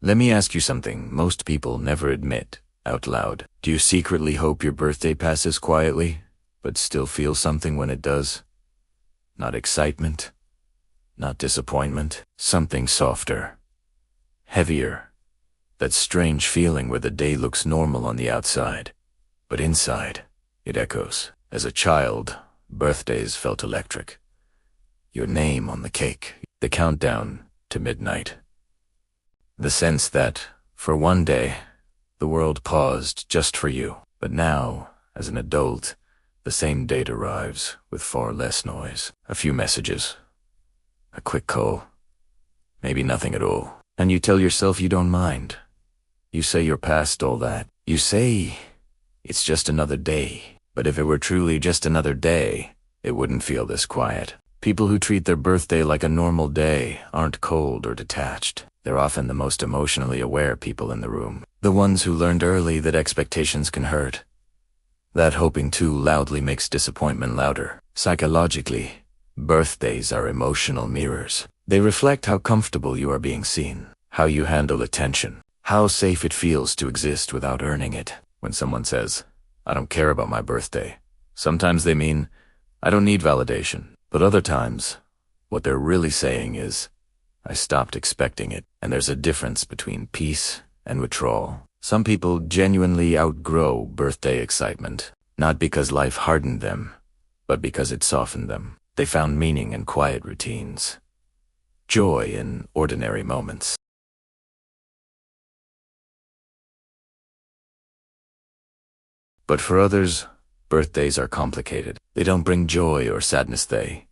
Let me ask you something most people never admit out loud. Do you secretly hope your birthday passes quietly, but still feel something when it does? Not excitement, not disappointment, something softer, heavier. That strange feeling where the day looks normal on the outside, but inside, it echoes. As a child, birthdays felt electric. Your name on the cake, the countdown to midnight. The sense that, for one day, the world paused just for you. But now, as an adult, the same date arrives with far less noise. A few messages, a quick call, maybe nothing at all. And you tell yourself you don't mind. You say you're past all that. You say it's just another day. But if it were truly just another day, it wouldn't feel this quiet. People who treat their birthday like a normal day aren't cold or detached. They're often the most emotionally aware people in the room. The ones who learned early that expectations can hurt. That hoping too loudly makes disappointment louder. Psychologically, birthdays are emotional mirrors. They reflect how comfortable you are being seen, how you handle attention, how safe it feels to exist without earning it. When someone says, "I don't care about my birthday," sometimes they mean, "I don't need validation." But other times, what they're really saying is, "I stopped expecting it." And there's a difference between peace and withdrawal. Some people genuinely outgrow birthday excitement, not because life hardened them, but because it softened them. They found meaning in quiet routines, joy in ordinary moments. But for others, birthdays are complicated. They don't bring joy or sadness, they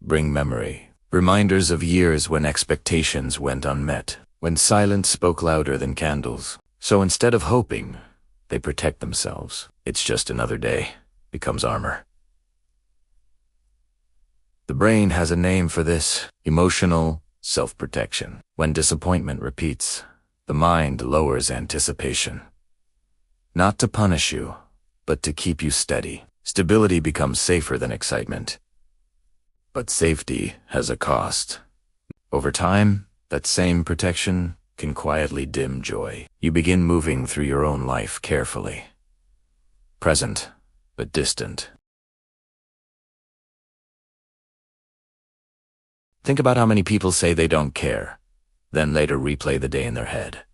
bring memory. Reminders of years when expectations went unmet, when silence spoke louder than candles. So instead of hoping, they protect themselves. It's just another day becomes armor. The brain has a name for this: emotional self-protection. When disappointment repeats, the mind lowers anticipation. Not to punish you, but to keep you steady. Stability becomes safer than excitement. But safety has a cost. Over time, that same protection can quietly dim joy. You begin moving through your own life carefully. Present, but distant. Think about how many people say they don't care, then later replay the day in their head.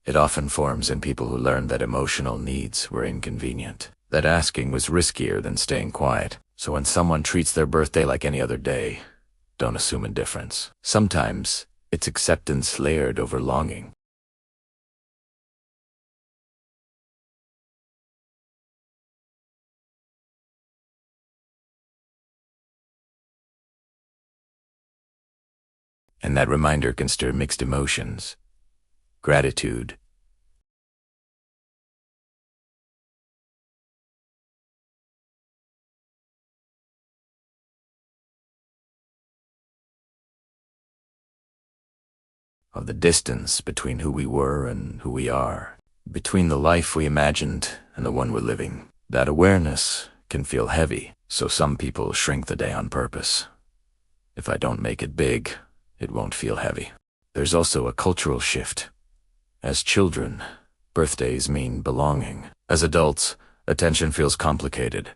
It often forms in people who learned that emotional needs were inconvenient, that asking was riskier than staying quiet. So when someone treats their birthday like any other day, don't assume indifference. Sometimes it's acceptance layered over longing. And that reminder can stir mixed emotions. Gratitude, of the distance between who we were and who we are, between the life we imagined and the one we're living. That awareness can feel heavy, so some people shrink the day on purpose. If I don't make it big, it won't feel heavy. There's also a cultural shift. As children, birthdays mean belonging. As adults, attention feels complicated.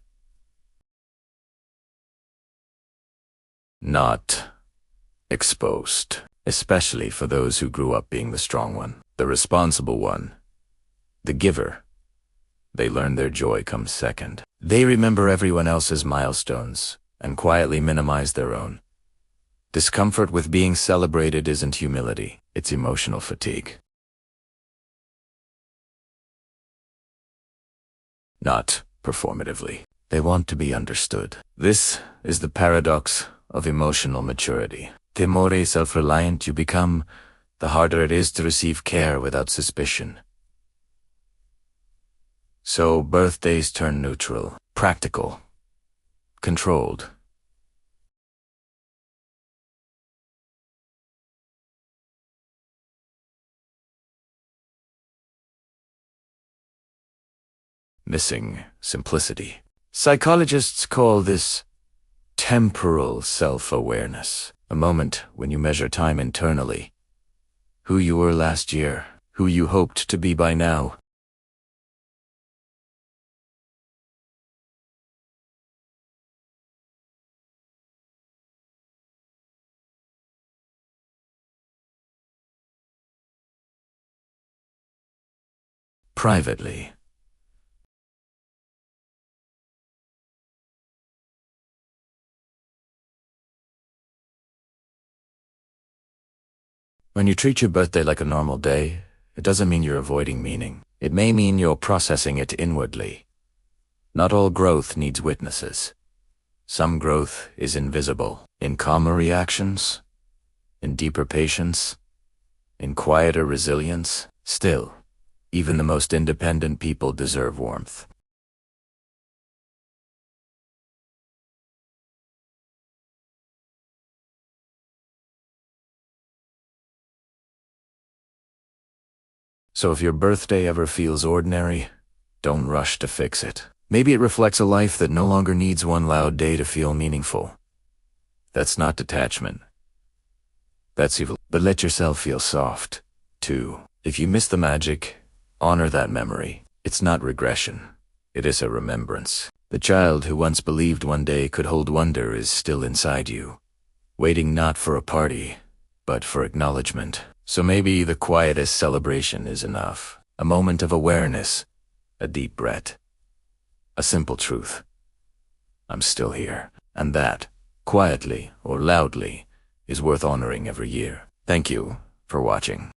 Not exposed, especially for those who grew up being the strong one, the responsible one, the giver. They learn their joy comes second. They remember everyone else's milestones and quietly minimize their own. Discomfort with being celebrated isn't humility, it's emotional fatigue. Not performatively. They want to be understood. This is the paradox of emotional maturity. The more self-reliant you become, the harder it is to receive care without suspicion. So birthdays turn neutral, practical, controlled. missing simplicity. Psychologists call this temporal self-awareness, a moment when you measure time internally. Who you were last year, who you hoped to be by now. Privately. When you treat your birthday like a normal day, it doesn't mean you're avoiding meaning. It may mean you're processing it inwardly. Not all growth needs witnesses. Some growth is invisible, in calmer reactions, in deeper patience, in quieter resilience. Still, even the most independent people deserve warmth. So if your birthday ever feels ordinary, don't rush to fix it. Maybe it reflects a life that no longer needs one loud day to feel meaningful. That's not detachment. That's evil. But let yourself feel soft, too. If you miss the magic, honor that memory. It's not regression. It is a remembrance. The child who once believed one day could hold wonder is still inside you, waiting not for a party, but for acknowledgement. So maybe the quietest celebration is enough. A moment of awareness, a deep breath, a simple truth. I'm still here. And that, quietly or loudly, is worth honoring every year. Thank you for watching.